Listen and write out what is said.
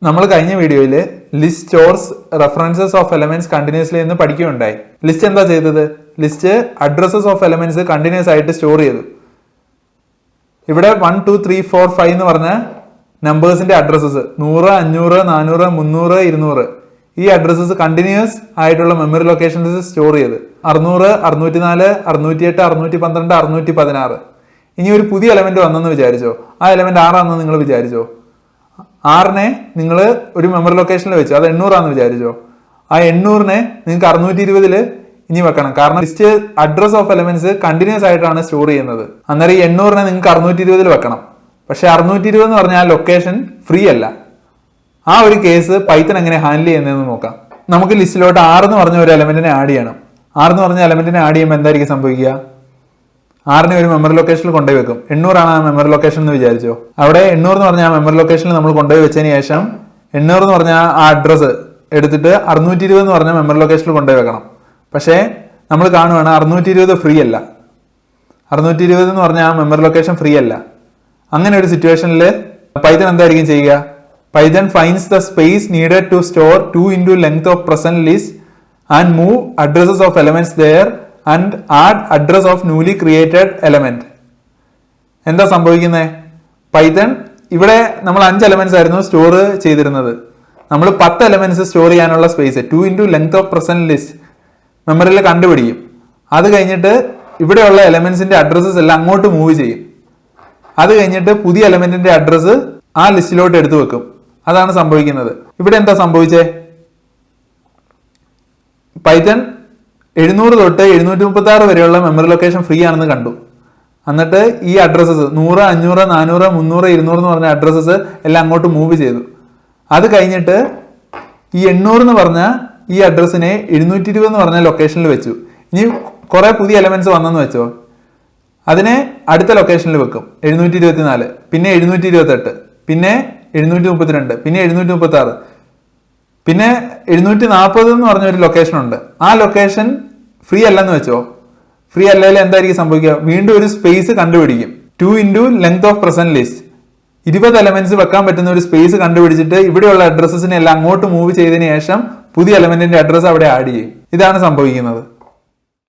നമ്മൾ കഴിഞ്ഞ വീഡിയോയിൽ list stores references of elements continuously എന്ന് പഠിക്കുകയുണ്ടായി. ലിസ്റ്റ് എന്താ ചെയ്തത്? List addresses of elements continuous ആയിട്ട് സ്റ്റോർ ചെയ്തു. ഇവിടെ 1 2 3 4 5 എന്ന് പറഞ്ഞ നമ്പേഴ്സിന്റെ അഡ്രസ്സസ് 100 500 400 300 200 ഈ അഡ്രസ്സസ് കണ്ടിന്യൂസ് ആയിട്ടുള്ള മെമ്മറി ലൊക്കേഷൻസ് സ്റ്റോർ ചെയ്ത് 600 604 608 612 616. ഇനി ഒരു പുതിയ എലമെന്റ് വന്നെന്ന് വിചാരിച്ചോ, ആ എലമെന്റ് 6 ആണെന്ന് നിങ്ങൾ വിചാരിച്ചോ. 6നെ നിങ്ങൾ ഒരു മെമ്മറി ലൊക്കേഷനിൽ വെച്ചു, അത് 800 ആണെന്ന് വിചാരിച്ചോ. ആ 800നെ നിങ്ങൾക്ക് 620 ഇനി വെക്കണം. കാരണം list address of elements continuous ആയിട്ടാണ് സ്റ്റോർ ചെയ്യുന്നത്. അന്നേരം ഈ 800നെ നിങ്ങൾക്ക് 620 വെക്കണം. പക്ഷെ 620 എന്ന് പറഞ്ഞാൽ ആ ലൊക്കേഷൻ ഫ്രീ അല്ല. ആ ഒരു കേസ് പൈത്തൺ എങ്ങനെ ഹാൻഡിൽ ചെയ്യുന്നതെന്ന് നോക്കാം. നമുക്ക് ലിസ്റ്റിലോട്ട് 6 എന്ന് പറഞ്ഞ ഒരു എലമെന്റിനെ ആഡ് ചെയ്യണം. 6 എന്ന് പറഞ്ഞ എലമെന്റിനെ ആഡ് ചെയ്യുമ്പോൾ എന്തായിരിക്കും സംഭവിക്കുക? 6നെ ഒരു മെമ്മറി ലൊക്കേഷനിൽ കൊണ്ടുപോയി വെക്കും. 800 ആണ് ആ മെമ്മറി ലൊക്കേഷൻ എന്ന് വിചാരിച്ചോ. അവിടെ 800 എന്ന് പറഞ്ഞ ആ മെമ്മറി ലൊക്കേഷനിൽ നമ്മൾ കൊണ്ടുപോയി വെച്ചതിന് ശേഷം 800 എന്ന് പറഞ്ഞ ആ അഡ്രസ്സ് എടുത്തിട്ട് 620 എന്ന് പറഞ്ഞ മെമ്മറി ലൊക്കേഷനിൽ കൊണ്ടുപോയി വെക്കണം. പക്ഷേ നമ്മൾ കാണുവാണ് 620 ഫ്രീ അല്ല. 620 എന്ന് പറഞ്ഞ ആ മെമ്മറി ലൊക്കേഷൻ ഫ്രീ അല്ല. അങ്ങനെ ഒരു സിറ്റുവേഷനിൽ പൈത്തൺ എന്തായിരിക്കും ചെയ്യുക? Python finds the space needed to store 2 into length of present list and move addresses of elements there and add address of newly created element. എന്താ സംഭവിക്കുന്നത്? പൈത്തൺ ഇവിടെ നമ്മൾ 5 എലമെന്റ്സ് ആയിരുന്നു സ്റ്റോർ ചെയ്തിരുന്നത്. നമ്മൾ 10 എലമെന്റ്സ് സ്റ്റോർ ചെയ്യാനുള്ള space 2 into length of present list മെമ്മറിയിൽ കണ്ടുപിടിക്കും. അത് കഴിഞ്ഞിട്ട് ഇവിടെയുള്ള എലമെന്റ്സിന്റെ അഡ്രസ്സസ് എല്ലാം അങ്ങോട്ട് മൂവ് ചെയ്യും. അത് കഴിഞ്ഞിട്ട് പുതിയ എലമെന്റിന്റെ അഡ്രസ്സ് ആ ലിസ്റ്റിലോട്ട് എടുത്തു വെക്കും. അതാണ് സംഭവിക്കുന്നത്. ഇവിടെ എന്താ സംഭവിച്ചേ? പൈത്തൺ 700 തൊട്ട് 736 വരെയുള്ള മെമ്മറി ലൊക്കേഷൻ ഫ്രീ ആണെന്ന് കണ്ടു. എന്നിട്ട് ഈ അഡ്രസ്സസ് 100 500 400 300 200 എന്ന് പറഞ്ഞ അഡ്രസ്സസ് എല്ലാം അങ്ങോട്ട് മൂവ് ചെയ്തു. അത് കഴിഞ്ഞിട്ട് ഈ 800 എന്ന് പറഞ്ഞ ഈ അഡ്രസ്സിനെ 720 എന്ന് പറഞ്ഞ ലൊക്കേഷനിൽ വെച്ചു. ഇനി കുറെ പുതിയ എലമെന്റ്സ് വന്നെന്ന് വെച്ചോ, അതിനെ അടുത്ത ലൊക്കേഷനിൽ വെക്കും. 724, പിന്നെ 728, പിന്നെ 732, പിന്നെ 736, പിന്നെ 740 എന്ന് പറഞ്ഞ ഒരു ലൊക്കേഷൻ ഉണ്ട്. ആ ലൊക്കേഷൻ ഫ്രീ അല്ലെന്ന് വെച്ചോ. ഫ്രീ അല്ലെങ്കിൽ എന്തായിരിക്കും സംഭവിക്കുക? വീണ്ടും ഒരു സ്പേസ് കണ്ടുപിടിക്കും. 2 into length of present list 20 elements വെക്കാൻ പറ്റുന്ന ഒരു സ്പേസ് കണ്ടുപിടിച്ചിട്ട് ഇവിടെയുള്ള അഡ്രസ്സസിനെ എല്ലാം അങ്ങോട്ട് മൂവ് ചെയ്തതിനു ശേഷം പുതിയ എലമെന്റിന്റെ അഡ്രസ്സ് അവിടെ ആഡ് ചെയ്യും. ഇതാണ് സംഭവിക്കുന്നത്.